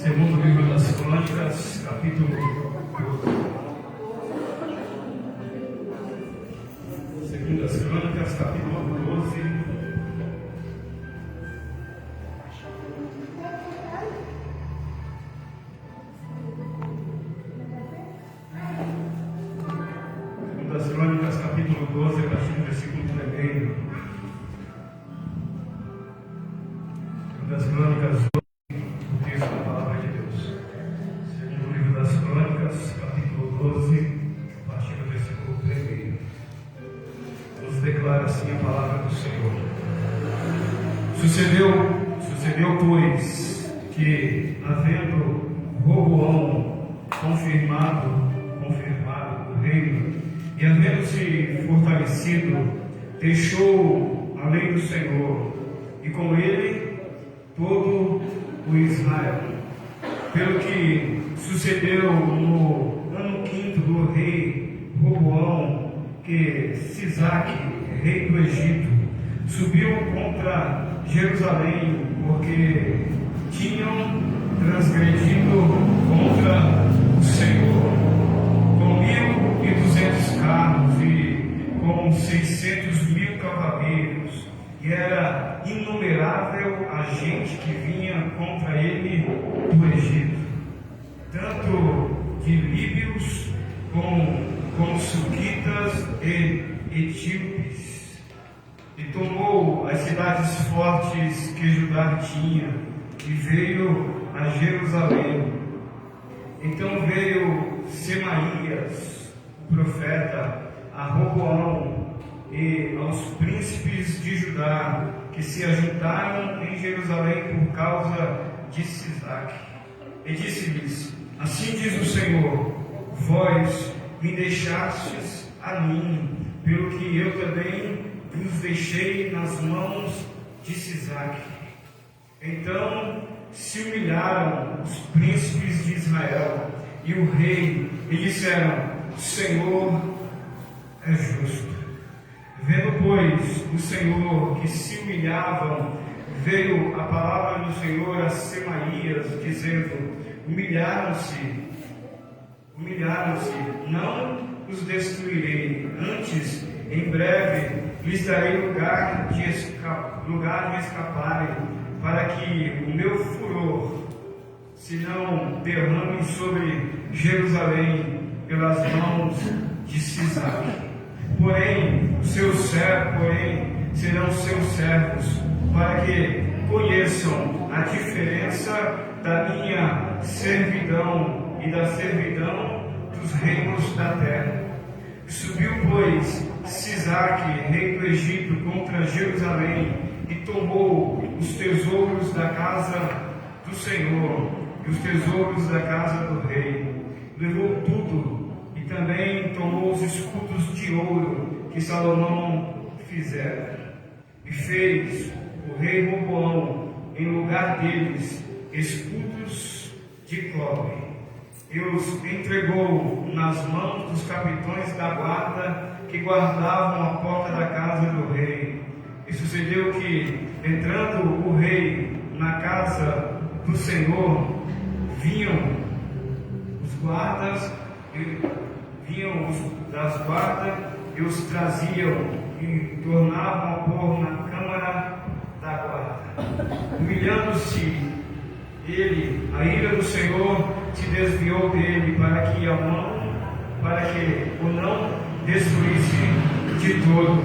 Segundo livro das Crônicas, capítulo 12. Segundo as Crônicas, capítulo 12. Segundo as Crônicas, capítulo 12, a partir do versículo 1. Segundo as Crônicas 12. Declara assim a palavra do Senhor. Sucedeu, pois, que, havendo Roboão confirmado o reino, e havendo-se fortalecido, deixou a lei do Senhor, e com ele todo o Israel. Pelo que sucedeu no ano 5º do rei Roboão, que Sisaque, rei do Egito, subiu contra Jerusalém, porque tinham transgredido contra o Senhor, com 1.200 carros e com 600.000 cavaleiros, e era inumerável a gente que vinha contra ele do Egito, tanto de líbios com suquitas e etíopes, e tomou as cidades fortes que Judá tinha, e veio a Jerusalém. Então veio Semaías, o profeta, a Roboão e aos príncipes de Judá, que se ajuntaram em Jerusalém por causa de Sisaque, e disse-lhes: assim diz o Senhor, vós me deixastes a mim, pelo que eu também vos deixei nas mãos de Sisaque. Então se humilharam os príncipes de Israel e o rei, e disseram: o Senhor é justo. Vendo, pois, o Senhor que se humilhavam, veio a palavra do Senhor a Semaías, dizendo: humilharam-se, não os destruirei, antes, em breve, lhes darei lugar de escaparem, para que o meu furor se não derrame sobre Jerusalém pelas mãos de Sisaque. Porém serão seus servos, para que conheçam a diferença da minha servidão e da servidão dos reinos da terra. Subiu, pois, Sisaque, rei do Egito, contra Jerusalém, e tomou os tesouros da casa do Senhor e os tesouros da casa do rei. Levou tudo, e também tomou os escudos de ouro que Salomão fizera. E fez o rei Roboão, em lugar deles, escudos de cobre, e os entregou nas mãos dos capitães da guarda que guardavam a porta da casa do rei. E sucedeu que, entrando o rei na casa do Senhor, vinham das guardas e os traziam e tornavam a pôr na câmara da guarda. Humilhando-se ele, a ira do Senhor se desviou dele, para que o não destruísse de todo,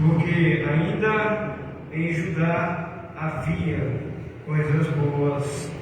porque ainda em Judá havia coisas boas.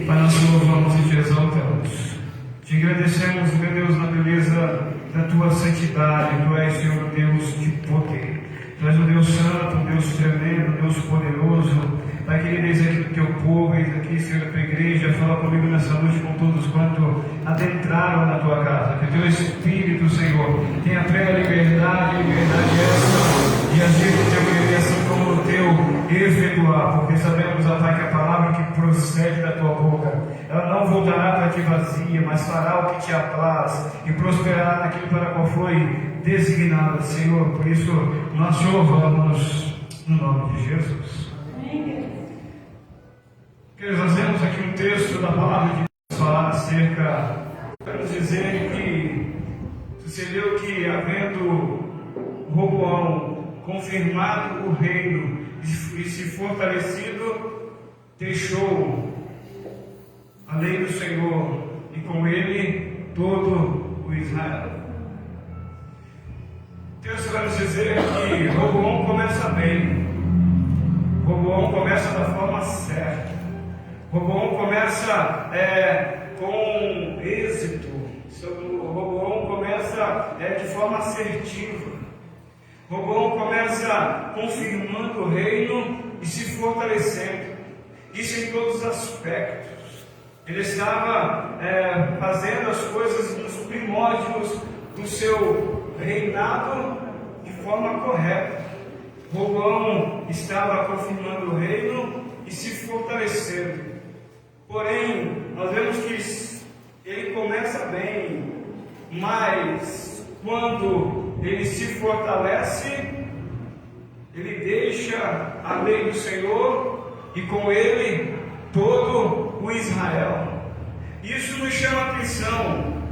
Pai, nós te louvamos e te exaltamos. Te agradecemos, meu Deus, na beleza da tua santidade. Tu és, Senhor, Deus de poder. Tu és um Deus santo, um Deus tremendo, um Deus poderoso. Pai querido, eis aqui do teu povo, eis aqui, Senhor, da tua igreja. Fala comigo nessa noite com todos quanto adentraram na tua casa. Que o teu Espírito, Senhor, tenha plena liberdade essa de agir no teu querer, assim como no teu efetuar. Porque sabemos, ó Pai, que a palavra que procede da tua boca, ela não voltará para ti vazia, mas fará o que te apraz e prosperará naquilo para qual foi designada, Senhor. Por isso, nós te louvamos no nome de Jesus. Queridos, nós vemos aqui um texto da palavra de Deus falar acerca, quero dizer que sucedeu que, havendo Roboão confirmado o reino e se fortalecido, deixou a lei do Senhor e com ele todo o Israel. O texto vai nos dizer que Roboão começa bem, Roboão começa da forma certa, Roboão começa com êxito, Roboão começa de forma assertiva, Roboão começa confirmando o reino e se fortalecendo, isso em todos os aspectos. Ele estava fazendo as coisas nos primórdios do seu reinado de forma correta. Roboão estava confirmando o reino e se fortalecendo. Porém, nós vemos que ele começa bem, mas quando ele se fortalece, ele deixa a lei do Senhor e com ele todo o Israel. Isso nos chama a atenção,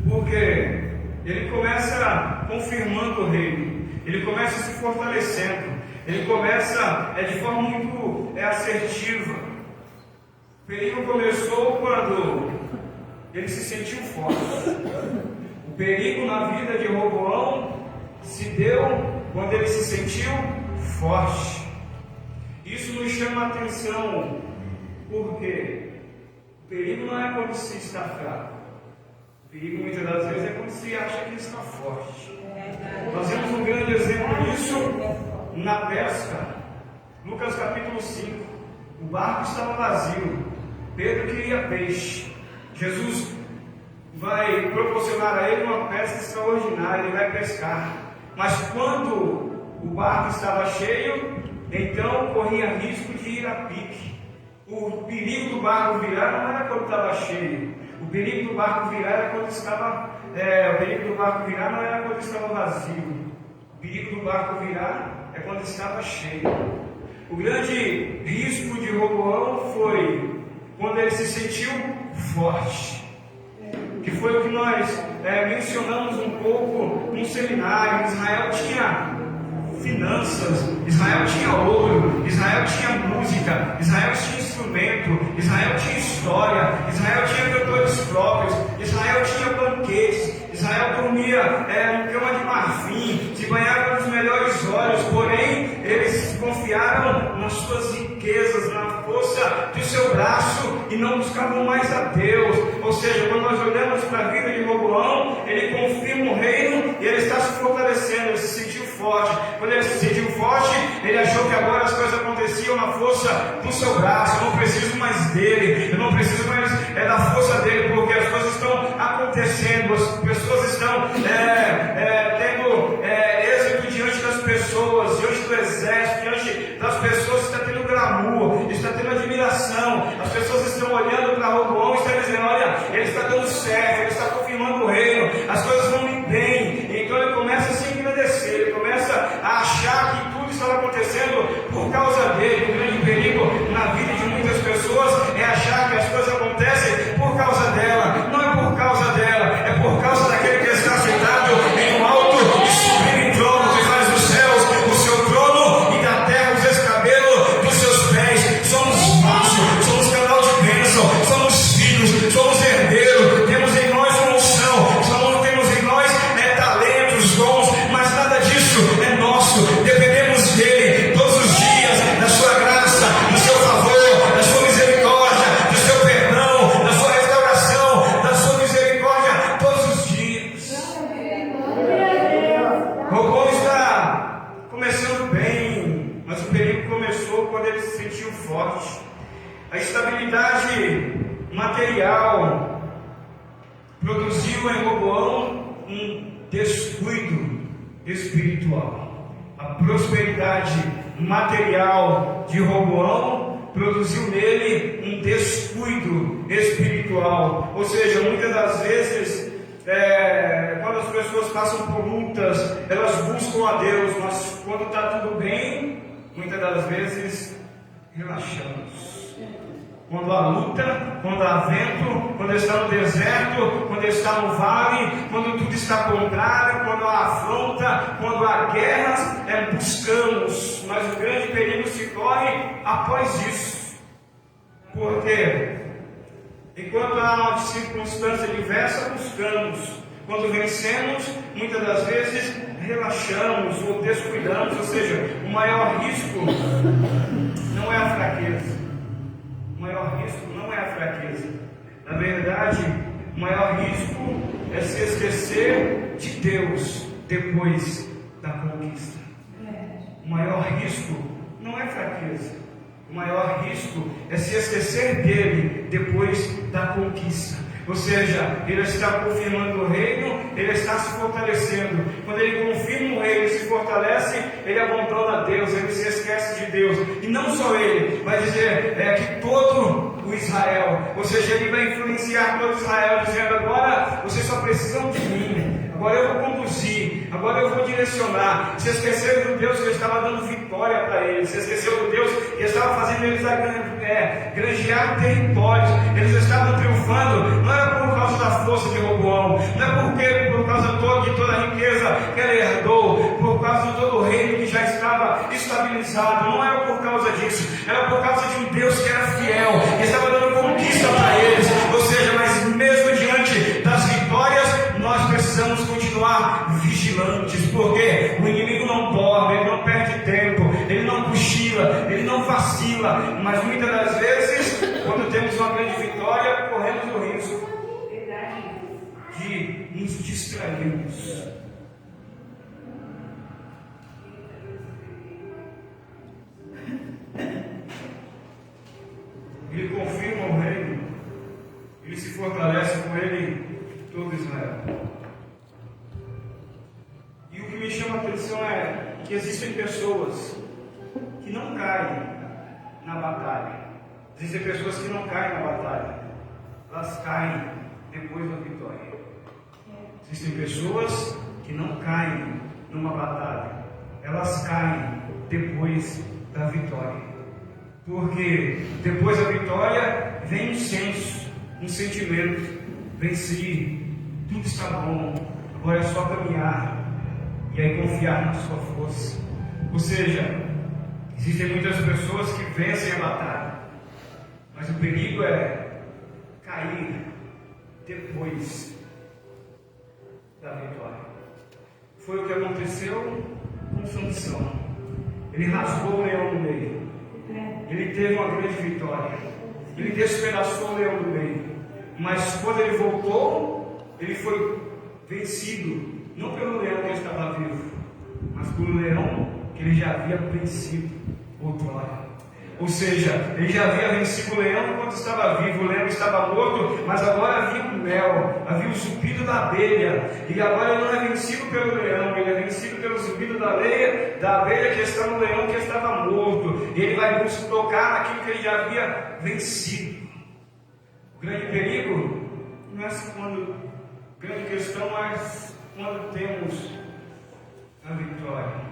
porque ele começa confirmando o reino, ele começa se fortalecendo, ele começa de forma muito assertiva. O perigo começou quando ele se sentiu forte. O perigo na vida de Roboão se deu quando ele se sentiu forte. Isso nos chama a atenção, porque o perigo não é quando se está fraco. O perigo muitas das vezes é quando se acha que está forte. Nós temos um grande exemplo disso na pesca. Lucas capítulo 5. O barco estava vazio, Pedro queria peixe. Jesus vai proporcionar a ele uma pesca extraordinária, ele vai pescar. Mas quando o barco estava cheio, então corria risco de ir a pique. O perigo do barco virar não era quando estava cheio. O perigo do barco virar era quando estava. O perigo do barco virar não era quando estava vazio. O perigo do barco virar é quando estava cheio. O grande risco de Roboão foi quando ele se sentiu forte. Que foi o que nós mencionamos um pouco no seminário. Israel tinha finanças, Israel tinha ouro, Israel tinha música, Israel tinha instrumento, Israel tinha história, Israel tinha cantores próprios, Israel tinha banquetes, Israel dormia em cama de marfim, se banhava nos melhores óleos, porém eles confiaram nas suas riquezas, na força do seu braço e não buscavam mais a Deus. Ou seja, quando nós olhamos para a vida de Roboão, ele confirma o reino e ele está se fortalecendo, ele se sentiu forte. Quando ele se sentiu forte, ele achou que agora as coisas aconteciam na força do seu braço. Eu não preciso mais dele, eu não preciso mais da força dele, porque as coisas estão acontecendo, as pessoas estão tendo êxito diante das pessoas, diante do exército, diante das pessoas, está tendo glamour, está tendo admiração. As pessoas estão olhando para Roboão e estão dizendo: olha, ele está dando certo, ele está confirmando o reino, as coisas vão ir bem. Então ele começa a se engrandecer, ele começa a achar que tudo estava acontecendo por causa dele. O grande perigo na vida de muitas pessoas é achar que as coisas acontecem por causa dela. Não é por causa dela, é por causa daquele que está sentado em um alto e sublime trono, que faz dos céus o seu trono e da terra os escabelos dos seus pés. Somos vasos, somos canal de bênção, somos filhos, somos herdeiros, temos em nós uma unção, temos em nós talentos, dons, mas nada disso é nosso, dependemos dele todos os dias, da sua graça, do seu favor, da sua misericórdia, do seu perdão, da sua restauração, da sua misericórdia todos os dias. Roboão está começando bem, mas o perigo começou quando ele se sentiu forte. A estabilidade material produziu em Roboão um descuido espiritual. A prosperidade material de Roboão produziu nele um descuido espiritual. Ou seja, muitas das vezes, quando as pessoas passam por lutas, elas buscam a Deus, mas quando está tudo bem, muitas das vezes relaxamos. Quando há luta, quando há vento, quando está no deserto, quando está no vale, quando tudo está contrário, quando há afronta, quando há guerras, buscamos. Mas o grande perigo se corre após isso. Porque enquanto há uma circunstância diversa, buscamos. Quando vencemos, muitas das vezes relaxamos ou descuidamos. Ou seja, o maior risco não é a fraqueza. O maior risco não é a fraqueza. Na verdade, o maior risco é se esquecer de Deus depois da conquista. O maior risco não é fraqueza. O maior risco é se esquecer dele depois da conquista. Ou seja, ele está confirmando o reino, ele está se fortalecendo. Quando ele confirma o reino e se fortalece, ele abandona Deus, ele se esquece de Deus. E não só ele, vai dizer que todo o Israel, ou seja, ele vai influenciar todo Israel, dizendo: agora vocês só precisam de mim, agora eu vou conduzir, agora eu vou direcionar. Se esqueceram do Deus que estava dando vitória para eles, se esqueceram do Deus que estava fazendo eles granjear territórios, eles estavam triunfando. Não era por causa da força de Roboão, não é por causa de toda a riqueza que ele herdou, por causa de todo o reino que já estava estabilizado, não era por causa disso, era por causa de um Deus que era fiel, que estava dando conquista para eles. Ou seja, mas mesmo diante das vitórias, nós precisamos continuar vigilantes, porque o inimigo não dorme, ele não perde tempo, ele não cochila, ele não vacila. Mas muitas das vezes, quando temos uma grande vitória, corremos o risco de nos distrairmos. Ele confirma o reino, ele se fortalece com ele todo Israel. E o que me chama a atenção é que existem pessoas que não caem na batalha. Existem pessoas que não caem na batalha, elas caem depois da vitória. Existem pessoas que não caem numa batalha, elas caem depois da vitória. Porque depois da vitória vem um senso, um sentimento: venci, tudo está bom, agora é só caminhar. E aí confiar na sua força. Ou seja, existem muitas pessoas que vencem a batalha, mas o perigo é cair depois da vitória. Foi o que aconteceu com Sansão. Ele rasgou o leão no meio. Ele teve uma grande vitória. Ele despedaçou o leão no meio. Mas quando ele voltou, ele foi vencido, não pelo leão que estava vivo, mas pelo leão que ele já havia vencido outrora. Ou seja, ele já havia vencido o leão enquanto estava vivo. O leão estava morto, mas agora havia o mel, havia o zumbido da abelha. E agora ele não é vencido pelo leão, ele é vencido pelo zumbido da abelha que está no leão que estava morto. E ele vai tocar naquilo que ele já havia vencido. O grande perigo não é quando, a grande questão é quando temos a vitória.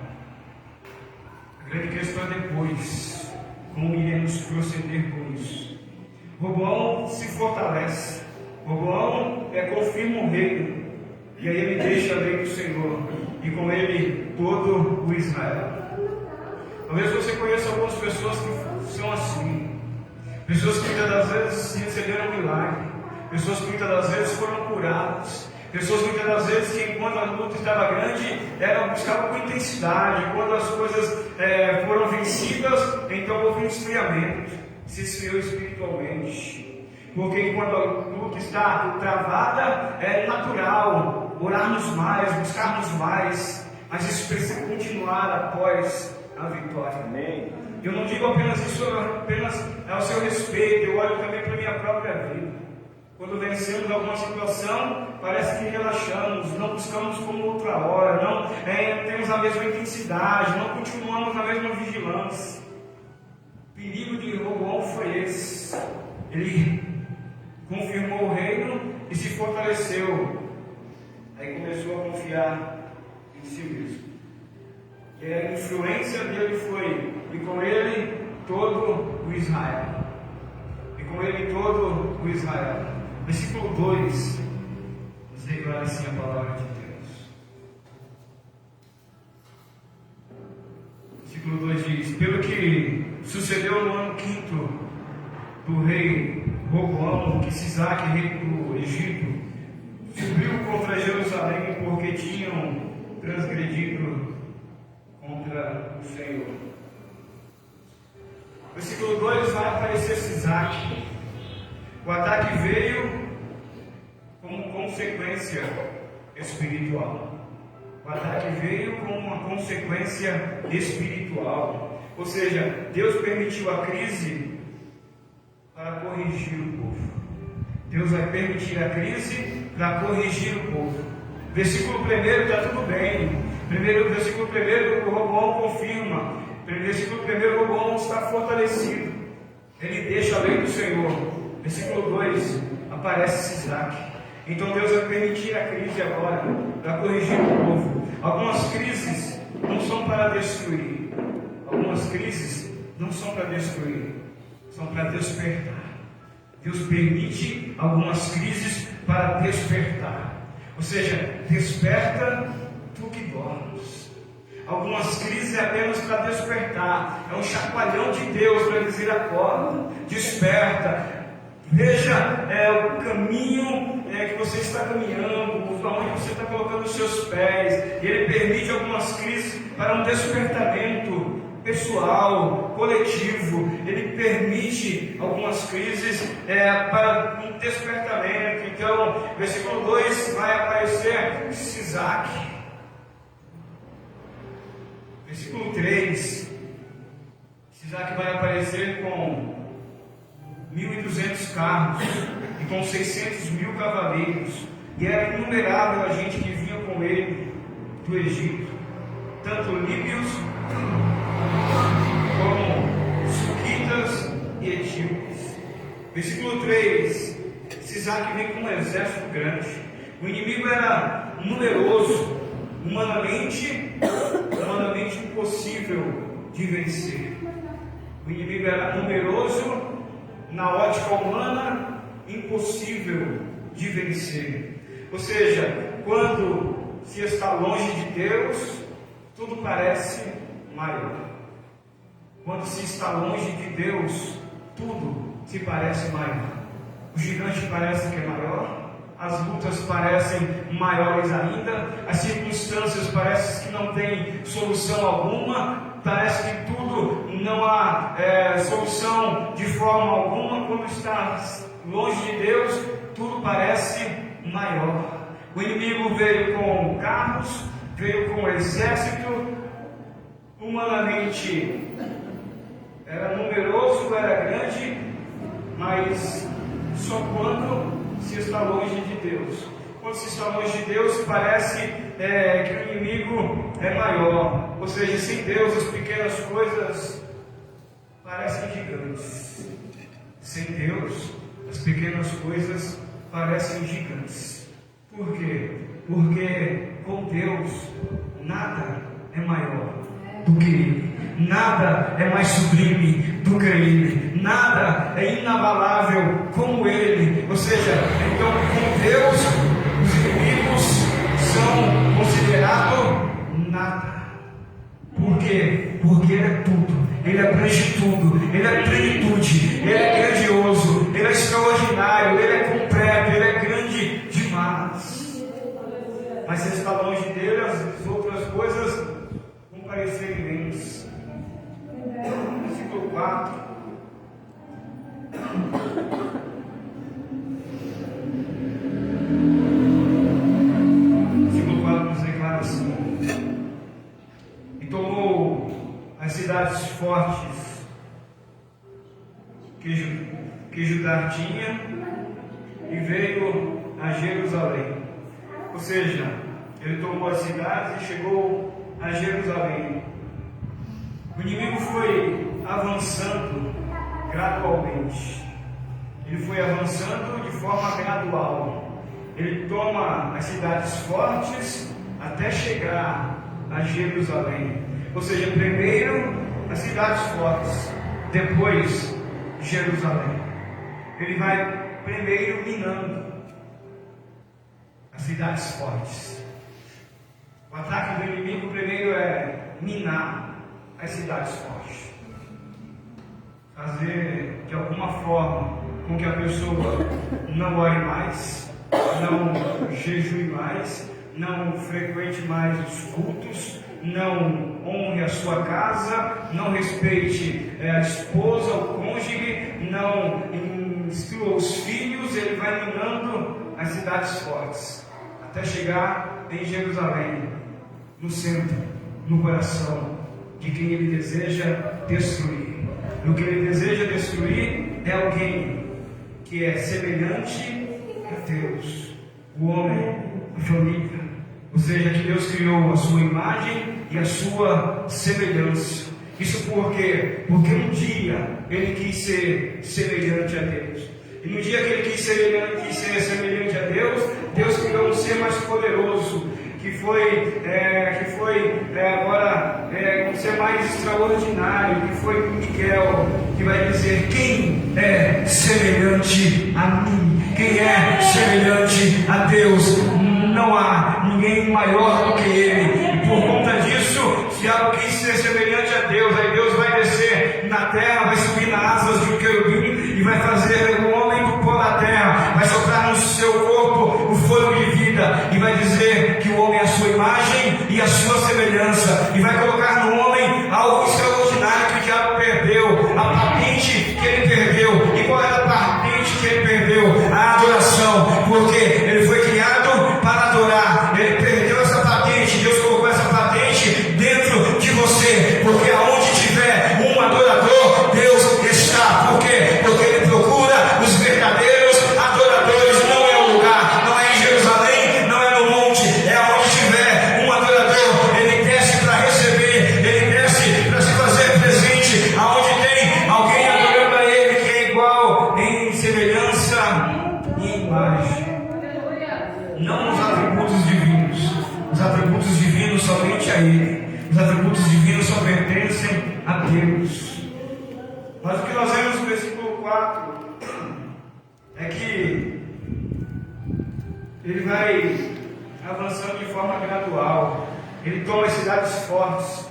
A grande questão é depois. Como iremos proceder com isso? Roboão se fortalece. Roboão confirma o reino. E aí ele deixa a lei do Senhor. E com ele todo o Israel. Talvez você conheça algumas pessoas que são assim. Pessoas que muitas das vezes receberam milagre. Pessoas que muitas das vezes foram curadas. Pessoas muitas das vezes que, enquanto a luta estava grande, buscavam com intensidade. Quando as coisas foram vencidas, então houve um esfriamento. Se esfriou espiritualmente. Porque enquanto a luta está travada, é natural orarmos mais, buscarmos mais. Mas isso precisa continuar após a vitória. Amém. Eu não digo apenas isso apenas ao seu respeito, eu olho também para a minha própria vida. Quando vencemos alguma situação, parece que relaxamos, não buscamos como outra hora, não temos a mesma intensidade, não continuamos na mesma vigilância. O perigo de Roboão foi esse. Ele confirmou o reino e se fortaleceu. Aí começou a confiar em si mesmo. E a influência dele foi, e com ele todo o Israel. E com ele todo o Israel. Versículo 2 nos declara assim a palavra de Deus. Versículo 2 diz: pelo que sucedeu no ano 5º do rei Roboão, que Sisaque, rei do Egito, subiu contra Jerusalém, porque tinham transgredido contra o Senhor. Versículo 2 vai aparecer Sisaque. O ataque veio como consequência espiritual. O ataque veio como uma consequência espiritual. Ou seja, Deus permitiu a crise para corrigir o povo. Deus vai permitir a crise para corrigir o povo. Versículo 1 está tudo bem. Versículo 1, o Roboão confirma. Versículo 1, o Roboão está fortalecido. Ele deixa a lei do Senhor. Versículo 2, aparece Sisaque. Então Deus vai permitir a crise agora para corrigir o povo. Algumas crises não são para destruir. Algumas crises não são para destruir, são para despertar. Deus permite algumas crises para despertar. Ou seja, desperta tu que dormes. Algumas crises é apenas para despertar. É um chacoalhão de Deus para dizer: acorda, desperta. Veja o caminho que você está caminhando, para onde você está colocando os seus pés. E Ele permite algumas crises para um despertamento pessoal, coletivo. Ele permite algumas crises para um despertamento. Então, versículo 2 vai aparecer Sisaque. Versículo 3, Sisaque vai aparecer com 1.200 carros e com 600.000 cavaleiros, e era inumerável a gente que vinha com ele do Egito, tanto líbios como suquitas e etíopes. Versículo 3, Sisaque vem com um exército grande. O inimigo era numeroso, humanamente impossível de vencer. O inimigo era numeroso, na ótica humana, impossível de vencer. Ou seja, quando se está longe de Deus, tudo parece maior. Quando se está longe de Deus, tudo se parece maior. O gigante parece que é maior, as lutas parecem maiores ainda, as circunstâncias parecem que não tem solução alguma, parece que tudo não há solução de forma alguma. Quando está longe de Deus, tudo parece maior. O inimigo veio com carros, veio com exército, humanamente era numeroso, era grande, mas só quando se está longe de Deus. Quando se está longe de Deus, parece que o inimigo é maior. Ou seja, sem Deus as pequenas coisas parecem gigantes. Sem Deus as pequenas coisas parecem gigantes. Por quê? Porque com Deus nada é maior do que Ele. Nada é mais sublime do que Ele. Nada é inabalável como Ele. Ou seja, então com Deus os inimigos são considerados nada. Por quê? Porque Ele é tudo. Ele abrange tudo. Ele é plenitude. Ele é grandioso. Ele é extraordinário. Ele é completo. Ele é grande demais. Mas se está longe dele, as outras coisas vão parecer imensas. Versículo 4. Versículo 4 nos declara assim: e tomou as cidades fortes que Judá tinha e veio a Jerusalém. Ou seja, ele tomou as cidades e chegou a Jerusalém. O inimigo foi avançando gradualmente. Ele foi avançando de forma gradual. Ele toma as cidades fortes até chegar a Jerusalém. Ou seja, primeiro as cidades fortes, depois Jerusalém. Ele vai primeiro minando as cidades fortes. O ataque do inimigo primeiro é minar as cidades fortes, fazer de alguma forma com que a pessoa não ore mais, não jejue mais, não frequente mais os cultos, não honre a sua casa, não respeite a esposa, o cônjuge, não instrua os filhos. Ele vai minando as cidades fortes, até chegar em Jerusalém, no centro, no coração de quem ele deseja destruir. E o que ele deseja destruir é alguém que é semelhante a Deus, o homem, a família, ou seja, que Deus criou a sua imagem e a sua semelhança. Isso por quê? Porque um dia ele quis ser semelhante a Deus. E no dia que ele quis ser semelhante a Deus, Deus criou um ser mais poderoso, que foi agora um ser mais extraordinário, que foi Miguel, que vai dizer: quem é semelhante a mim? Quem é semelhante a Deus? Não há ninguém maior do que ele. E por conta disso, se algo quis ser semelhante a Deus, aí Deus vai descer na terra, vai subir nas asas de um querubim e vai fazer o homem do pó da terra, vai soprar no seu corpo o fôlego de vida e vai dizer que o homem é a sua imagem e a sua semelhança, e vai colocar no homem algo extraordinário que o diabo perdeu, a patente que ele perdeu. E qual era a patente que ele perdeu? A adoração, porque ele foi criado para adorar. Ele perdeu essa patente. Deus colocou essa patente dentro de você, porque aonde tiver um adorador, Deus está. Por quê? Porque ele procura os verdadeiros adoradores. Não é um lugar, não é em Jerusalém, não é no monte, é aonde tiver um adorador. Ele desce para receber, ele desce para se fazer presente. Aonde tem alguém adorando a ele, que é igual em semelhança e em imagem. Não nos atributos divinos. Os atributos divinos somente a ele. Os atributos divinos só pertencem a Deus. Mas o que nós vemos no versículo 4 é que ele vai avançando de forma gradual. Ele toma as cidades fortes,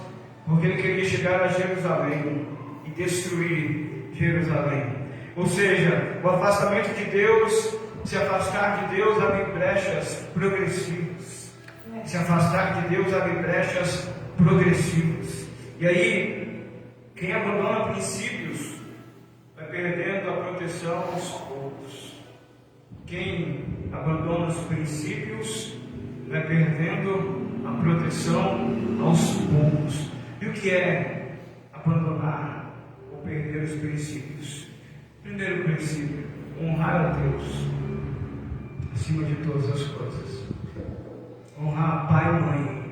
porque ele queria chegar a Jerusalém e destruir Jerusalém. Ou seja, o afastamento de Deus, se afastar de Deus abre brechas progressivas. Se afastar de Deus abre brechas progressivas. E aí, quem abandona princípios vai perdendo a proteção aos poucos. Quem abandona os princípios vai perdendo a proteção aos poucos. E o que é abandonar ou perder os princípios? Primeiro princípio: honrar a Deus acima de todas as coisas. Honrar pai e mãe.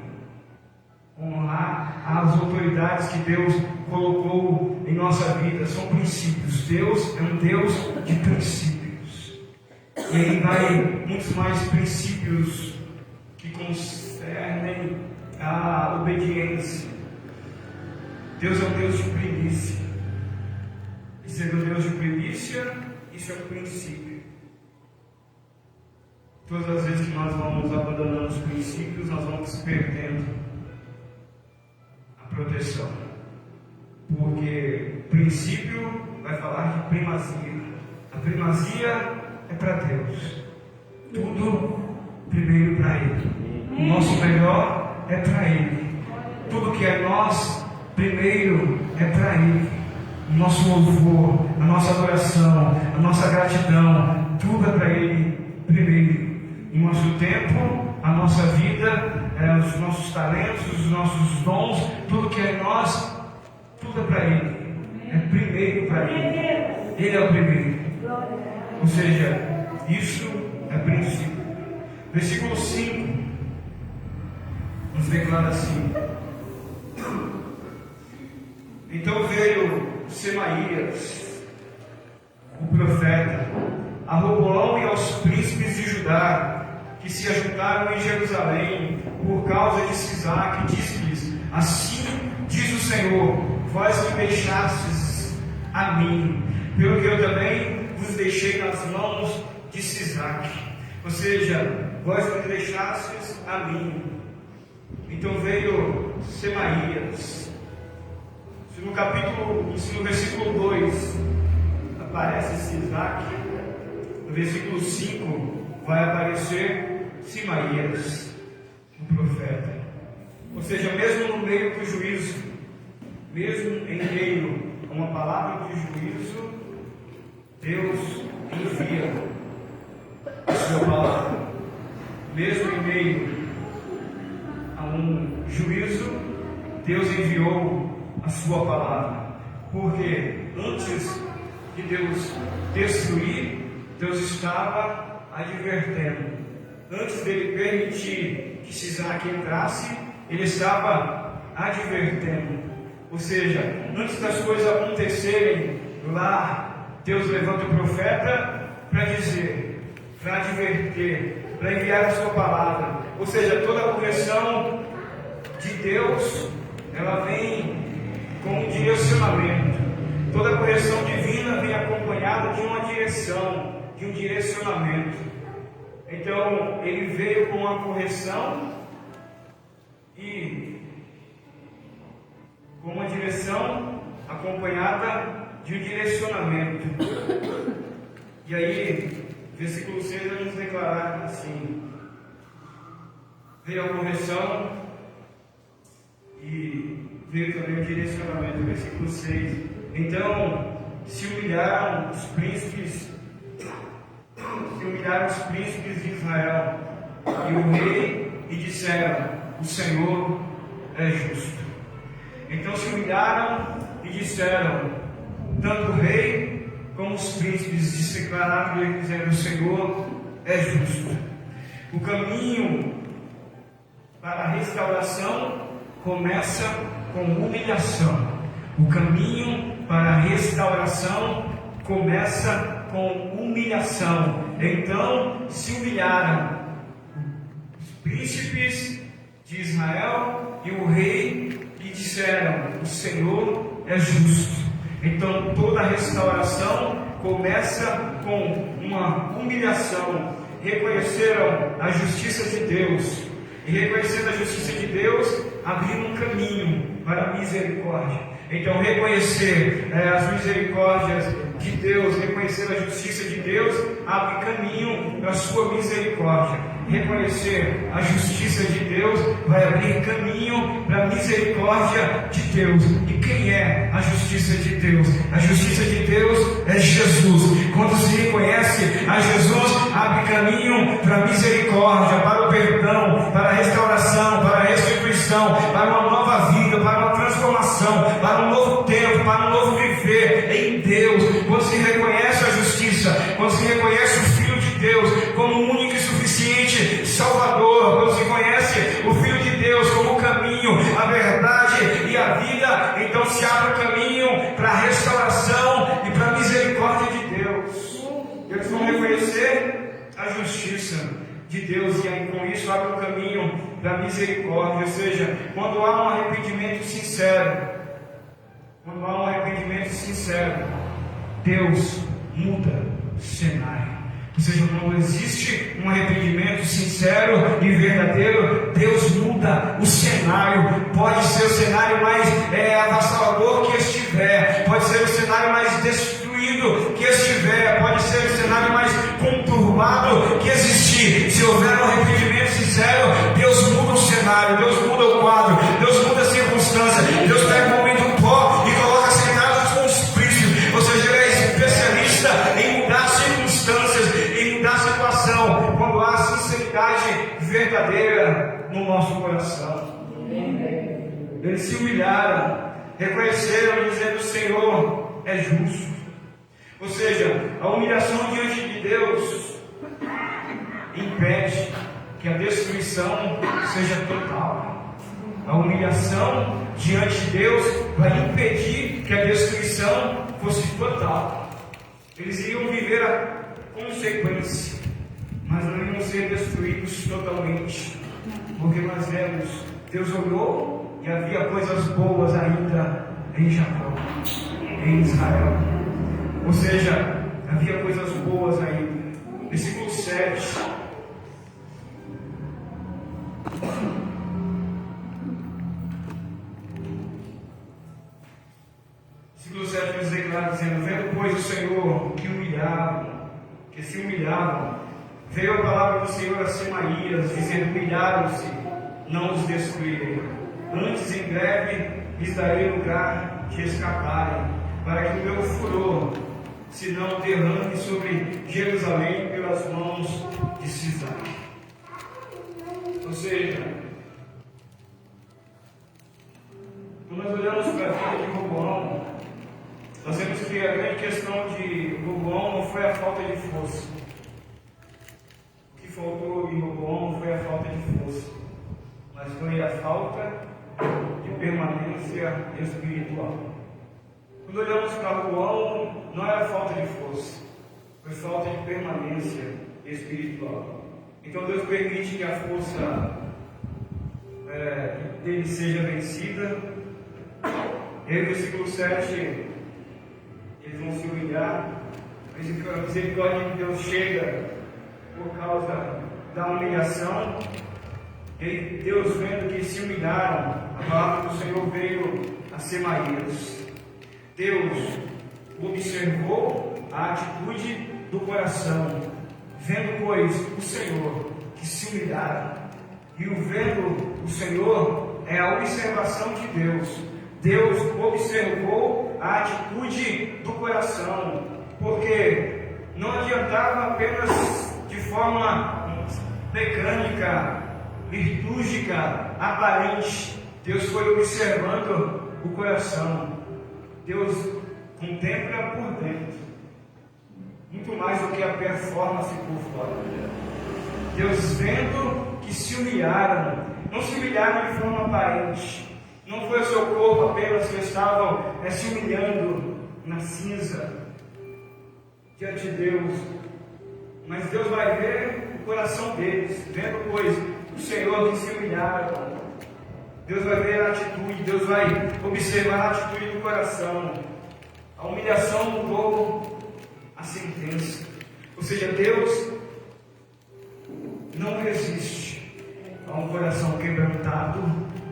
Honrar as autoridades que Deus colocou em nossa vida. São princípios. Deus é um Deus de princípios. E aí vai muitos mais princípios que concernem a obediência. Deus é um Deus de primícia. E ser um Deus de primícia, isso é um princípio. Todas as vezes que nós vamos abandonando os princípios, nós vamos perdendo a proteção. Porque princípio vai falar de primazia. A primazia é para Deus. Tudo primeiro para Ele. O nosso melhor é para Ele. Tudo que é nós, primeiro é para Ele. O nosso louvor, a nossa adoração, a nossa gratidão, tudo é para Ele primeiro. O nosso tempo, a nossa vida, os nossos talentos, os nossos dons, tudo que é nós, tudo é para Ele. É primeiro para Ele. Ele é o primeiro. Ou seja, isso é princípio. Versículo 5 nos declara assim: então veio Semaías, o profeta, a Roboão e aos príncipes de Judá, que se ajuntaram em Jerusalém por causa de Sisaque, e disse-lhes: assim diz o Senhor, vós me deixastes a mim, pelo que eu também vos deixei nas mãos de Sisaque. Ou seja, vós me deixastes a mim. Então veio Semaías. Se no versículo 2 aparece Sisaque, no versículo 5 vai aparecer Semaías, o profeta. Ou seja, mesmo no meio do juízo, mesmo em meio a uma palavra de juízo, Deus envia a sua palavra. Mesmo em meio a um juízo, Deus enviou a sua palavra. Porque antes de Deus destruir, Deus estava advertendo. Antes dele permitir que Sisaque entrasse, ele estava advertendo. Ou seja, antes das coisas acontecerem lá, Deus levanta o profeta para dizer, para adverter, para enviar a sua palavra. Ou seja, toda a correção de Deus, ela vem com um direcionamento. Toda a correção divina vem acompanhada de uma direção, de um direcionamento. Então, ele veio com uma correção e com uma direção acompanhada de um direcionamento. E aí, versículo 6 vai nos declarar assim: veio a correção e veio também o direcionamento. Versículo 6: então se humilharam os príncipes de Israel e o rei, e disseram: o Senhor é justo. Então se humilharam e disseram, tanto o rei como os príncipes declararam e disseram: o Senhor é justo. O caminho para a restauração começa com humilhação. O caminho para a restauração começa com humilhação. Então se humilharam os príncipes de Israel e o rei, e disseram: o Senhor é justo. Então toda a restauração começa com uma humilhação. Reconheceram a justiça de Deus, e reconhecendo a justiça de Deus, abriram um caminho para a misericórdia. Então reconhecer as misericórdias de Deus, reconhecer a justiça de Deus, abre caminho para a sua misericórdia. Reconhecer a justiça de Deus vai abrir caminho para a misericórdia de Deus. E quem é a justiça de Deus? A justiça de Deus é Jesus. Quando se reconhece a Jesus, abre caminho para a misericórdia, para o perdão, para a restauração, para a restituição, para uma nova vida, para uma transformação, para um novo tempo, para um novo viver em Deus. Quando se reconhece a justiça, quando se reconhece o Filho de Deus como o único e suficiente Salvador, quando se conhece o Filho de Deus como o caminho, a verdade e a vida, então se abre o caminho para a restauração e para a misericórdia de Deus. Eles vão reconhecer a justiça de Deus, e aí com isso abre o caminho para a misericórdia. Ou seja, quando há um arrependimento sincero, Deus muda o cenário. Ou seja, quando existe um arrependimento sincero e verdadeiro, Deus muda o cenário. Pode ser o cenário mais avassalador que estiver, pode ser o cenário mais destruído que estiver, pode ser o cenário mais conturbado que existir. Se houver um arrependimento sincero, Deus muda o cenário, Deus muda o quadro, Deus muda a circunstância. Deus pega um momento do pó e coloca sentados com os príncipes. Ou seja, ele é especialista em mudar circunstâncias, em mudar a situação, quando há sinceridade verdadeira no nosso coração. Eles se humilharam, reconheceram, dizendo: o Senhor é justo. Ou seja, a humilhação diante de Deus impede que a destruição seja total. A humilhação diante de Deus vai impedir que a destruição fosse total. Eles iriam viver a consequência, mas não iam ser destruídos totalmente, porque nós vemos, Deus olhou e havia coisas boas ainda em Jacó. em Israel. Ou seja, havia coisas boas ainda. Versículo 7. Versículo 7 nos declara dizendo: vendo, pois, o Senhor que se humilhavam, veio a palavra do Senhor a Semaías, dizendo: humilharam-se, não os destruirei. Antes, em breve, lhes darei lugar de escaparem, para que o meu furor se não derrame sobre Jerusalém pelas mãos de Sisaque. Ou seja, quando nós olhamos para a vida de Roboão, nós vemos que a grande questão de Roboão não foi a falta de força. O que faltou em Roboão não foi a falta de força, mas foi a falta de permanência espiritual. Quando olhamos para Roboão, não era falta de força, foi falta de permanência espiritual. Então Deus permite que a força dele seja vencida. E aí, versículo 7, eles vão se humilhar. A misericórdia de Deus chega por causa da humilhação. E Deus, vendo que se humilharam, a palavra do Senhor veio a Semaías. Deus observou a atitude do coração, vendo, pois, o Senhor que se humilharam. E o vendo o Senhor é a observação de Deus. Deus observou a atitude do coração, porque não adiantava apenas de forma mecânica, litúrgica, aparente. Deus foi observando o coração. Deus contempla por dentro, muito mais do que a performance por fora. Deus vendo que se humilharam, não se humilharam de forma aparente. Não foi o seu corpo apenas que estavam se humilhando na cinza diante de Deus, mas Deus vai ver o coração deles, vendo, pois, o Senhor que se humilharam. Deus vai ver a atitude, Deus vai observar a atitude do coração. A humilhação mudou a sentença. Ou seja, Deus não resiste a um coração quebrantado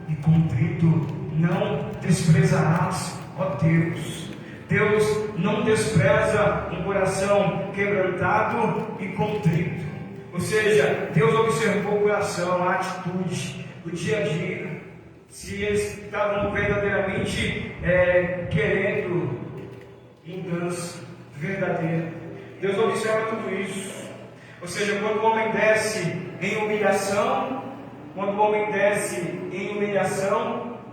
e contrito. Não desprezarás, ó Deus. Deus não despreza um coração quebrantado e contrito. Ou seja, Deus observou o coração, a atitude, o dia a dia. Se eles estavam verdadeiramente querendo mudança verdadeira. Deus observa tudo isso. Ou seja, quando o homem desce em humilhação,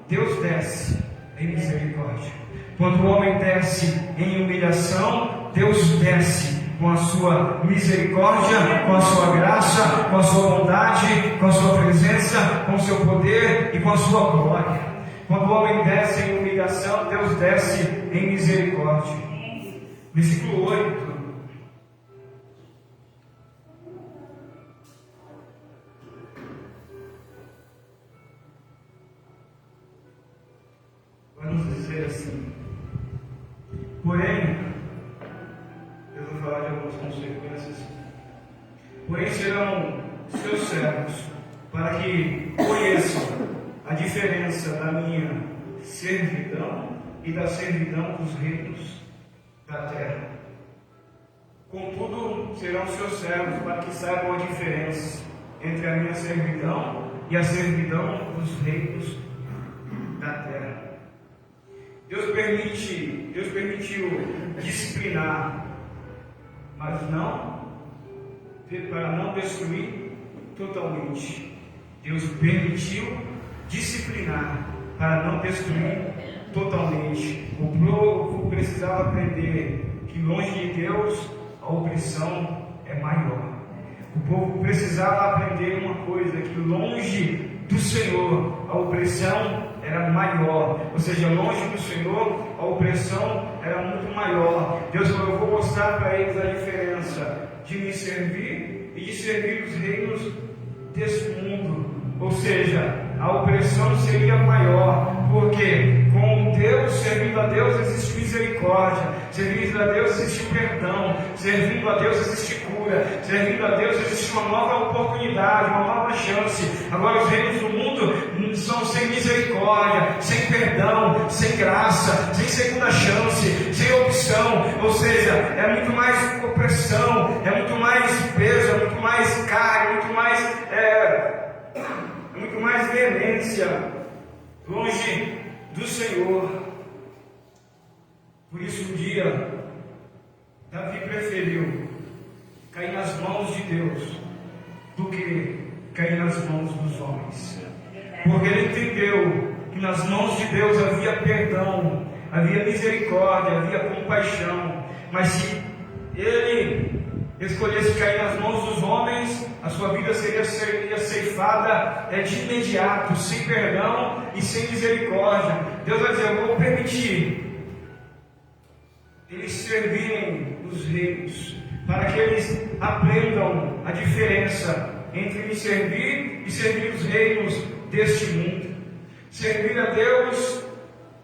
Deus desce em misericórdia. Quando o homem desce em humilhação, Deus desce com a sua misericórdia, com a sua graça, com a sua bondade, com a sua presença, com o seu poder e com a sua glória. Quando o homem desce em humilhação, Deus desce em misericórdia. Versículo 8. Vai nos dizer assim: porém, eu vou falar de algumas consequências. Porém serão seus servos, para que conheçam a diferença da minha servidão e da servidão dos reinos da terra. Contudo, serão seus servos, para que saibam a diferença entre a minha servidão e a servidão dos reinos da terra. Deus permitiu disciplinar, mas para não destruir totalmente. Deus permitiu disciplinar para não destruir totalmente. O povo precisava aprender que longe de Deus a opressão é maior. O povo precisava aprender uma coisa, que longe do Senhor a opressão era maior. Ou seja, longe do Senhor a opressão era muito maior. Deus falou: eu vou mostrar para eles a diferença de me servir e de servir os reinos desse mundo. Ou seja, a opressão seria maior, porque com Deus servindo a a Deus existe misericórdia, servindo a Deus existe perdão, servindo a Deus existe cura, servindo a Deus existe uma nova oportunidade, uma nova chance. Agora os reinos do mundo são sem misericórdia, sem perdão, sem graça, sem segunda chance, sem opção, ou seja, é muito mais opressão, é muito mais peso, é muito mais carga, é muito mais veemência, longe do Senhor. Por isso um dia Davi preferiu cair nas mãos de Deus do que cair nas mãos dos homens, porque ele entendeu que nas mãos de Deus havia perdão, havia misericórdia, havia compaixão. Mas se ele escolhesse cair nas mãos dos homens, a sua vida seria ceifada de imediato, sem perdão e sem misericórdia. Deus vai dizer: eu vou permitir eles servirem os reinos, para que eles aprendam a diferença entre me servir e servir os reinos deste mundo. Servir a Deus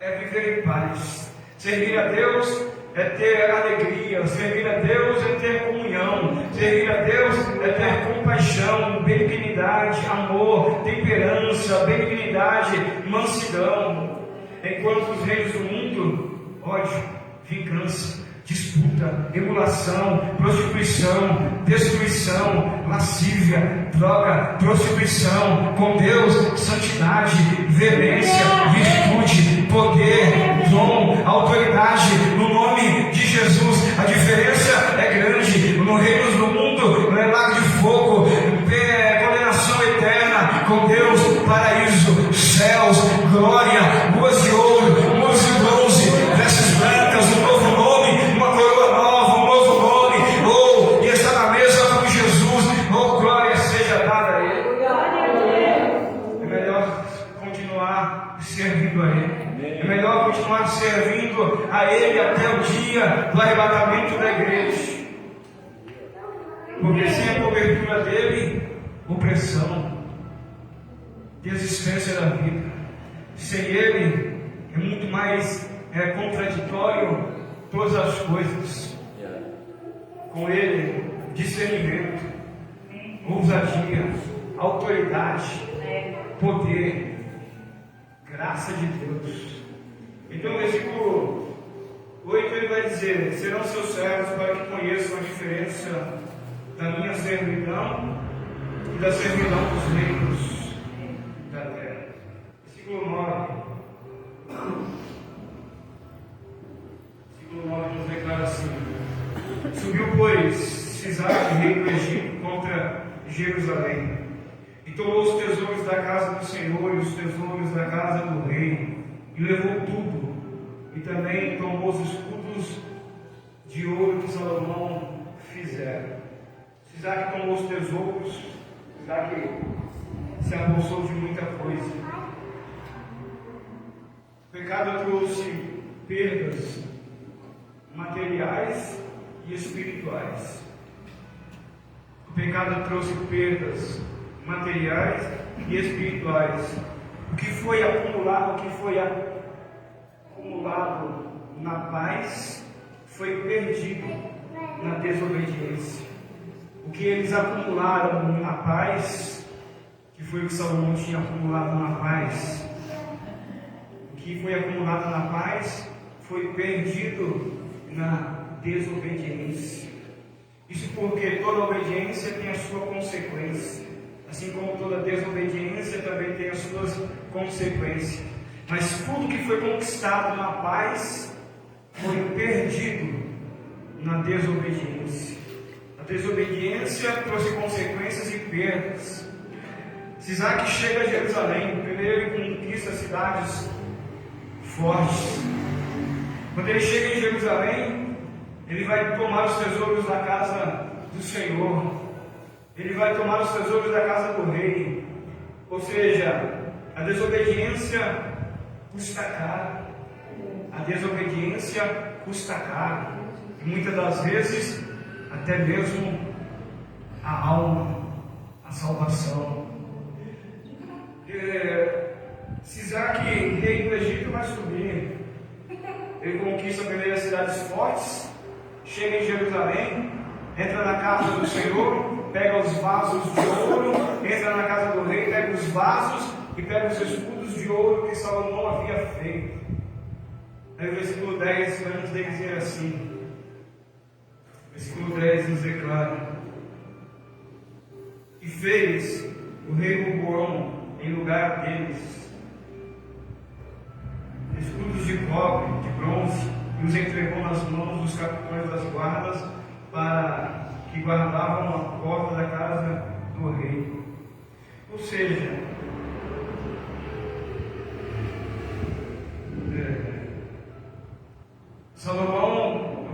é viver em paz, servir a Deus é ter alegria, servir a Deus é ter comunhão, servir a Deus é ter compaixão, benignidade, amor, temperança, benignidade, mansidão. Enquanto os reinos do mundo, ódio, vingança, disputa, emulação, prostituição, destruição, lascívia, droga, prostituição, com Deus, santidade, veemência, virtude, poder, dom, autoridade, no nome de Jesus. A diferença é grande. No reino do mundo não é lago de fogo, condenação eterna. Com Deus, paraíso, céus, glória, ruas de ouro, muros de bronze, vestes brancas, um novo nome, uma coroa nova, um novo nome. E está na mesa com Jesus. Glória seja dada a Ele. É melhor continuar servindo a Ele. É melhor continuar servindo a Ele até o dia do arrebatamento da igreja. Porque sem a cobertura dele, opressão, desistência da vida. Sem Ele, é muito mais contraditório todas as coisas. Com Ele, discernimento, ousadia, autoridade, poder, graça de Deus. Então, no versículo 8 ele vai dizer: serão seus servos para que conheçam a diferença da minha servidão e da servidão dos reinos da terra. Versículo 9. Versículo 9 nos declara assim: subiu, pois, Sisaque, rei do Egito, contra Jerusalém, e tomou os tesouros da casa do Senhor e os tesouros da casa do rei, e levou tudo, e também tomou os escudos de ouro que Salomão fizera. Sisaque tomou os tesouros. Sisaque se apossou de muita coisa. O pecado trouxe perdas materiais e espirituais. O pecado trouxe perdas materiais e espirituais. O que foi acumulado na paz foi perdido na desobediência. O que eles acumularam na paz, que foi o que Salomão tinha acumulado na paz, o que foi acumulado na paz foi perdido na desobediência. Isso porque toda obediência tem a sua consequência, assim como toda desobediência também tem as suas consequências. Mas tudo que foi conquistado na paz foi perdido na desobediência. A desobediência trouxe consequências e perdas. Sisaque chega a Jerusalém. Primeiro ele conquista cidades fortes. Quando ele chega em Jerusalém, ele vai tomar os tesouros da casa do Senhor. Ele vai tomar os tesouros da casa do rei. Ou seja, a desobediência custa caro. A desobediência custa caro. E muitas das vezes, até mesmo a alma, a salvação. Sisaque, rei do Egito, vai subir. ele conquista primeiro as cidades fortes, chega em Jerusalém, entra na casa do Senhor, pega os vasos de ouro, entra na casa do rei, pega os vasos e pega os escudos de ouro que Salomão havia feito. Aí o versículo 10 vai nos dizer assim, versículo 10 nos declara: e fez o rei Roboão em lugar deles escudos de cobre, de bronze, e os entregou nas mãos dos capitães das guardas para que guardavam a porta da casa do rei. Ou seja,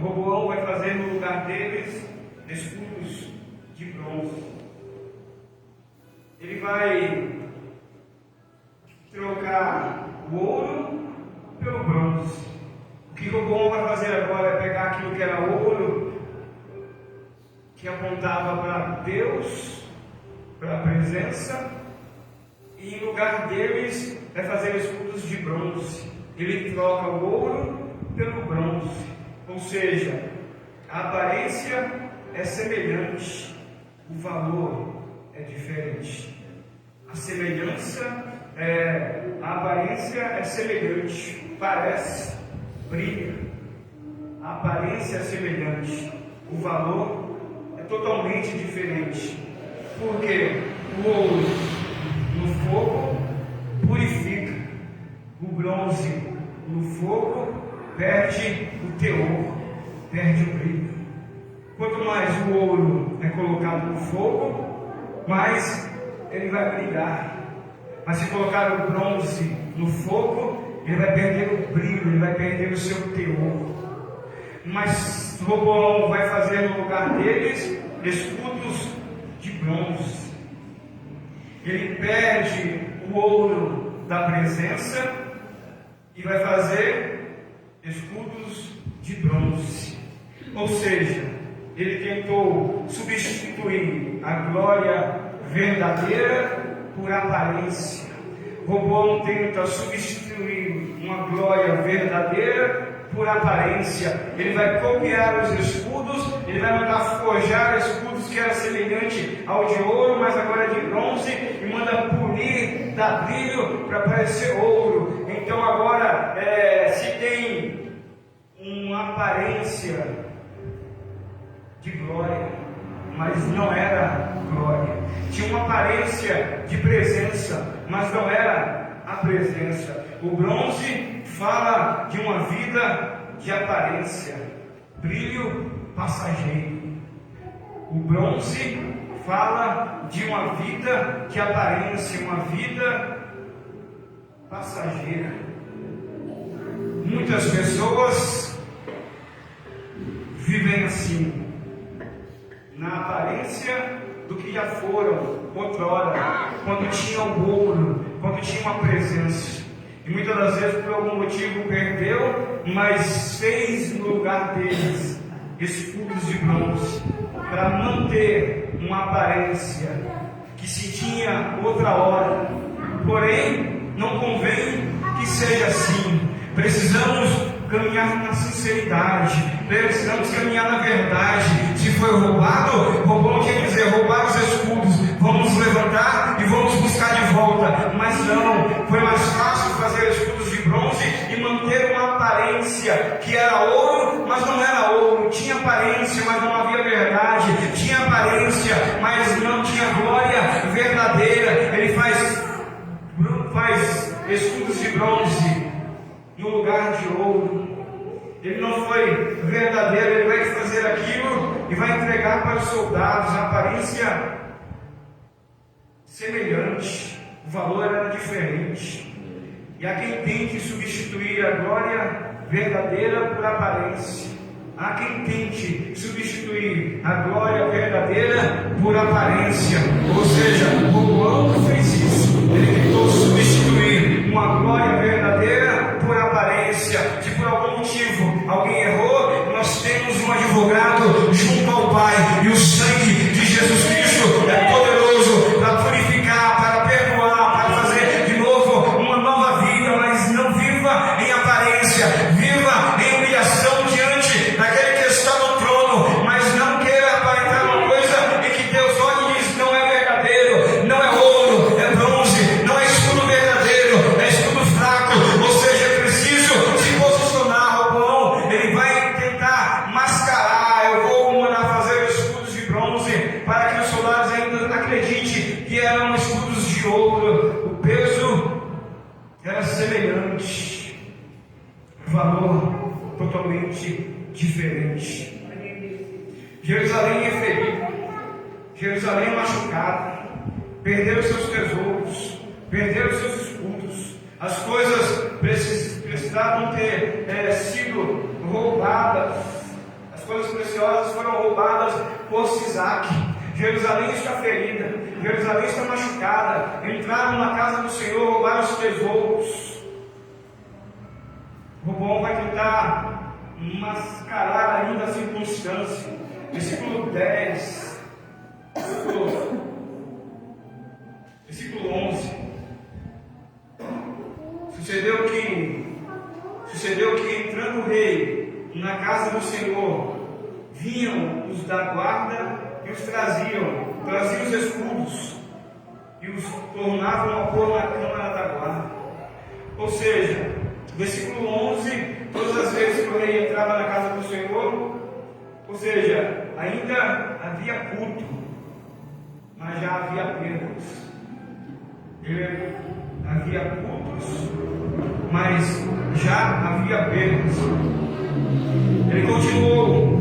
Roboão vai fazer no lugar deles escudos de bronze. Ele vai trocar o ouro pelo bronze. O que Roboão vai fazer agora é pegar aquilo que era ouro, que apontava para Deus, para a presença, e em lugar deles vai fazer escudos de bronze. Ele troca o ouro pelo bronze, ou seja, a aparência é semelhante, o valor é diferente. A aparência é semelhante, parece, brilha. A aparência é semelhante, o valor é totalmente diferente. Porque o ouro no fogo purifica, o bronze no fogo perde o teor, perde o brilho. Quanto mais o ouro é colocado no fogo, mais ele vai brilhar. Mas se colocar o bronze no fogo, ele vai perder o brilho, ele vai perder o seu teor. Mas Roboão vai fazer no lugar deles escudos de bronze. Ele perde o ouro da presença e vai fazer escudos de bronze. Ou seja, ele tentou substituir a glória verdadeira por aparência. Roboão tenta substituir uma glória verdadeira por aparência. Ele vai copiar os escudos, ele vai mandar forjar escudos que era semelhante ao de ouro, mas agora é de bronze, e manda polir, dar brilho para parecer ouro. Então agora se tem uma aparência de glória, mas não era glória. Tinha uma aparência de presença, mas não era a presença. O bronze fala de uma vida de aparência, brilho passageiro. O bronze fala de uma vida de aparência, uma vida passageira. Muitas pessoas vivem assim, na aparência do que já foram outrora, quando tinham o ouro, quando tinha uma presença. E muitas das vezes por algum motivo perdeu, mas fez no lugar deles escudos de bronze, para manter uma aparência que se tinha outra hora. Porém, não convém que seja assim. Precisamos caminhar na sinceridade, precisamos caminhar na verdade. Se foi roubado, roubou, quer dizer, roubar os escudos, vamos levantar e vamos buscar de volta. Mas não, foi mais fácil fazer escudos de bronze e manter uma aparência que era ouro, mas não era ouro. Tinha aparência, mas não havia verdade. Tinha aparência, mas não tinha glória verdadeira. Ele faz escudos de bronze no lugar de ouro. Ele não foi verdadeiro, ele vai fazer aquilo e vai entregar para os soldados. A aparência semelhante, o valor era diferente. E há quem tente substituir a glória verdadeira por aparência. Há quem tente substituir a glória verdadeira por aparência. Ou seja, Roboão fez isso. Ele tentou substituir uma glória verdadeira por aparência. Se por algum motivo alguém errou, nós temos um advogado junto ao Pai. E o sangue de Jesus Cristo é poderoso para purificar, para perdoar, para fazer de novo uma nova vida. Mas não viva em aparência, viva em semelhante, valor totalmente diferente. Jerusalém é ferido, Jerusalém é machucado, perdeu seus tesouros, perdeu seus escudos. As coisas precisavam ter sido roubadas. As coisas preciosas foram roubadas por Sisaque. Jerusalém está ferida, Jerusalém está machucada. Entraram na casa do Senhor, roubaram os tesouros. Roboão vai tentar mascarar ainda a circunstância. Versículo 10, versículo 11. Sucedeu que entrando o rei na casa do Senhor, vinham os da guarda e os traziam os escudos e os tornavam a pôr na câmara da guarda. Ou seja, versículo 11, todas as vezes que o rei entrava na casa do Senhor, ou seja, ainda havia culto, mas já havia perdas. Havia cultos, mas já havia perdas. Ele continuou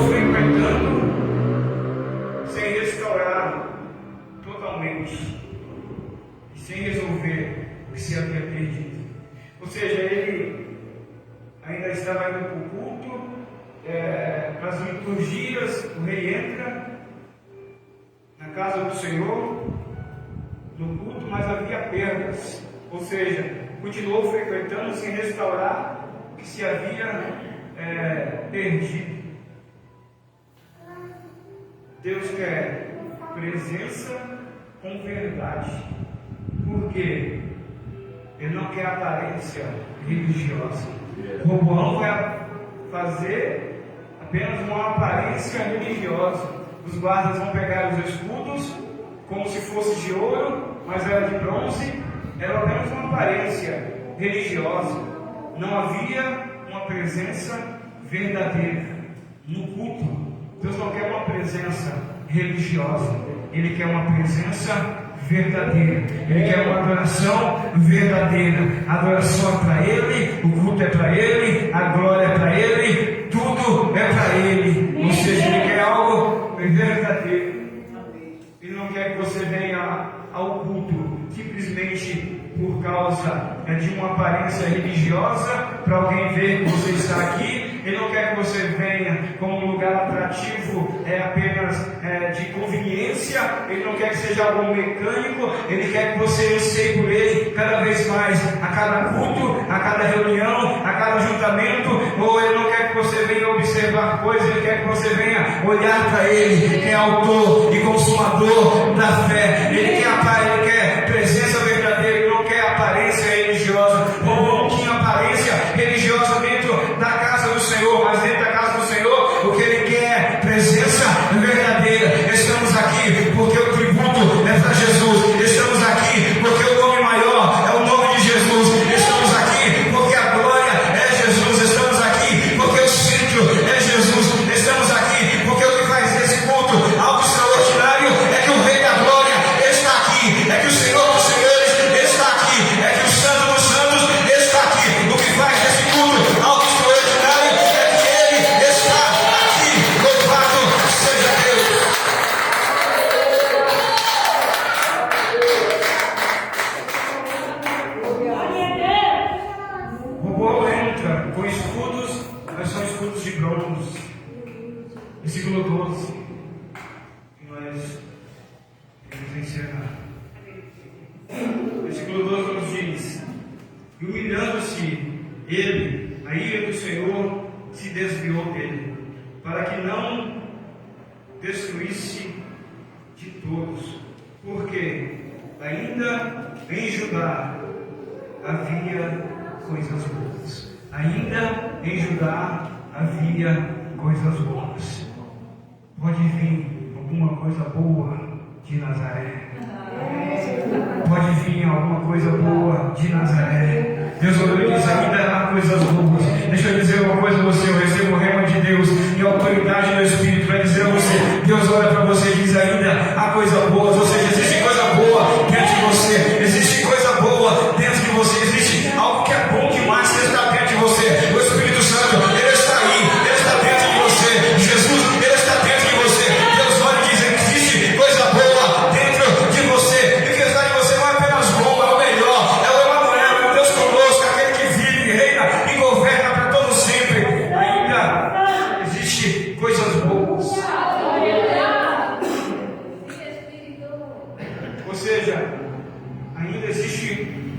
frequentando sem restaurar totalmente e sem resolver o que se havia perdido. Ou seja, ele ainda estava indo para o culto, para as liturgias. O rei entra na casa do Senhor, no culto, mas havia perdas. Ou seja, continuou frequentando sem restaurar o que se havia perdido. Deus quer presença com verdade. Por quê? Ele não quer aparência religiosa. Roboão vai fazer apenas uma aparência religiosa. Os guardas vão pegar os escudos como se fosse de ouro, mas era de bronze. Era apenas uma aparência religiosa. Não havia uma presença verdadeira no culto. Deus não quer uma presença religiosa, Ele quer uma presença verdadeira. Ele quer uma adoração verdadeira. A adoração é para Ele, o culto é para Ele, a glória é para Ele, tudo é para Ele. Ou seja, Ele quer algo verdadeiro. Ele não quer que você venha ao culto simplesmente por causa de uma aparência religiosa, para alguém ver que você está aqui. Ele não quer que você venha como um lugar atrativo, apenas de conveniência. Ele não quer que seja algo mecânico. Ele quer que você anseie por Ele cada vez mais, a cada culto, a cada reunião, a cada ajuntamento. Ou Ele não quer que você venha observar coisas. Ele quer que você venha olhar para Ele, que é autor e consumador da fé. Ele quer presença verdadeira. Ele não quer aparência religiosa. Ou não tinha aparência religiosa dentro da casa do Senhor, mas dentro da casa do Senhor, o que Ele quer é presença verdadeira. Estamos aqui porque o tributo é para Jesus. Estamos aqui porque o nome maior é o nome de Jesus. Estamos aqui porque a glória é Jesus. Estamos aqui porque o centro é Jesus. Estamos aqui porque o que faz desse culto algo extraordinário é que o Rei da Glória está aqui, é que o Senhor dos Senhores está aqui, é que o Santo dos Santos está aqui. O que faz desse culto algo extraordinário é que Ele está aqui. Louvado seja Deus. O povo entra com escudos, mas são escudos de bronze. Versículo 12. Nós vamos encerrar. Versículo 12 nos diz: e humilhando-se ele, a ira do Senhor se desviou dele, para que não destruísse de todos, porque ainda em Judá havia coisas boas. Ainda em Judá havia coisas boas. Pode vir alguma coisa boa de Nazaré. Pode vir alguma coisa boa de Nazaré. Deus diz: ainda há coisas boas. Deixa eu dizer uma coisa a você. Eu recebo o rema de Deus e a autoridade do Espírito vai dizer a você. Deus olha para você e diz: ainda há coisas boas. Ou seja, existe coisa boa dentro de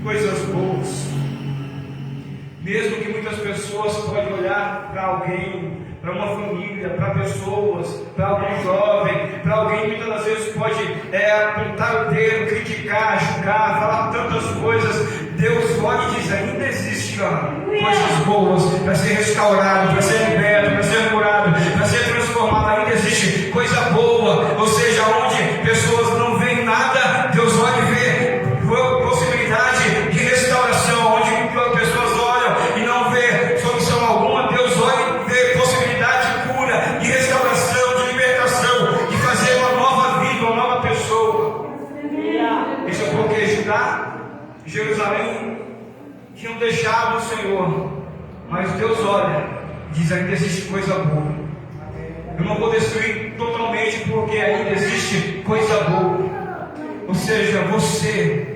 coisas boas. Mesmo que muitas pessoas podem olhar para alguém, para uma família, para pessoas, para algum jovem, para alguém que muitas das vezes pode apontar o dedo, criticar, julgar, falar tantas coisas. Deus olha e diz: ainda existe coisas boas para ser restaurado, para ser liberto, para ser curado, para ser transformado. Ainda existe coisa boa, ou seja, onde pessoas não veem nada, Deus olha e vê possibilidade de restauração. Onde pessoas olham e não vê solução alguma, Deus olha e vê possibilidade de cura, de restauração, de libertação, de fazer uma nova vida, uma nova pessoa. Isso é porque Judá e Jerusalém tinham deixado o Senhor, mas Deus olha e diz: ainda existe coisa boa. Eu não vou destruir totalmente, porque ainda existe coisa boa. Ou seja, você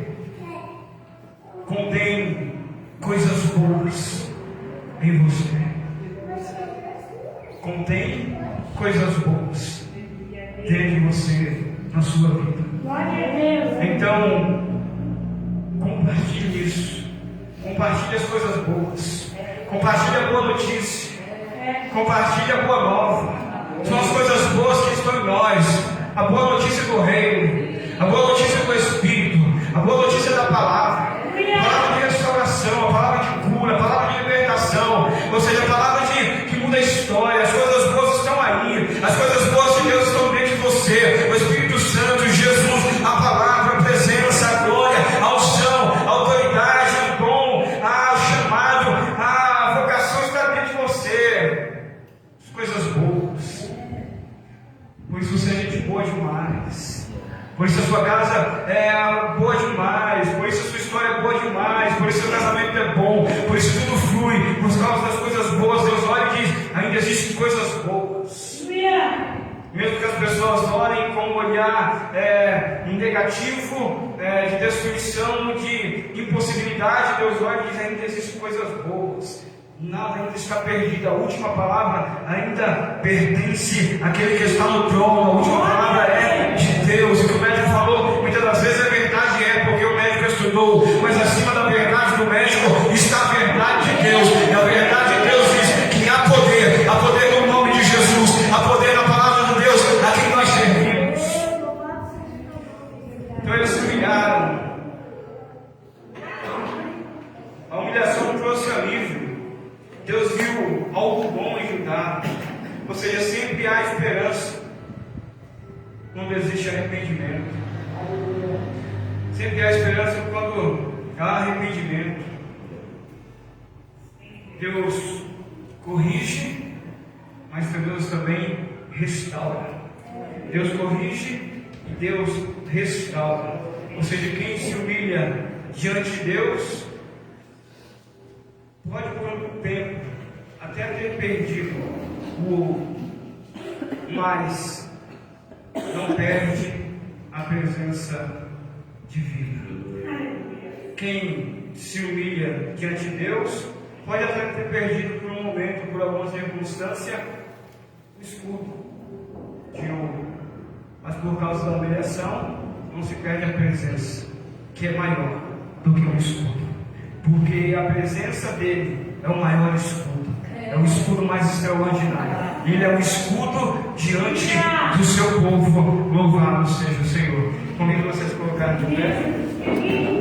contém coisas boas em você. Contém coisas boas dentro de você, na sua vida. Então, compartilhe isso. Compartilhe as coisas boas. Compartilhe a boa notícia. Compartilhe a boa nova. São as coisas boas que estão em nós. A boa notícia do reino, a boa notícia do Espírito, a boa notícia da palavra. A palavra de restauração, a palavra de cura, a palavra de libertação. Ou seja, a palavra que muda a história. As coisas boas estão aí. As coisas boas de Deus estão dentro de você. O Espírito Santo, Jesus, a palavra, a presença, a glória, a unção, a autoridade, o dom, o chamado, a vocação está dentro de você. As coisas boas. Por isso você é gente boa demais. Por isso a sua casa é boa demais. Por isso a sua história é boa demais. Por isso o seu casamento é bom. Por isso tudo flui. Por causa das coisas boas, Deus olha e diz: ainda existem coisas boas. Mesmo que as pessoas olhem com um olhar negativo, de destruição, de impossibilidade, Deus olha e diz: ainda existem coisas boas. Nada ainda está perdido. A última palavra ainda pertence àquele que está no trono. A última palavra é de Deus. O que o médico falou muitas das vezes é verdade, porque o médico estudou, mas acima da verdade do médico está a verdade de Deus. E a verdade de Deus diz que há poder no nome de Jesus, há poder na palavra de Deus a quem nós servimos. Então eles se humilharam. A humilhação trouxe alívio. Deus viu algo bom em Judá. Ou seja, sempre há esperança quando existe arrependimento. Sempre há esperança quando há arrependimento. Deus corrige, mas Deus também restaura. Deus corrige e Deus restaura. Ou seja, quem se humilha diante de Deus pode por um tempo até ter perdido o ouro, mas não perde a presença divina. Quem se humilha diante de Deus pode até ter perdido por um momento, por alguma circunstância, o escudo de ouro, mas por causa da humilhação não se perde a presença, que é maior do que o escudo. Porque a presença dele é o maior escudo, é o escudo mais extraordinário. Ele é o escudo diante do seu povo. Louvado seja o Senhor. Convido vocês a colocarem de pé.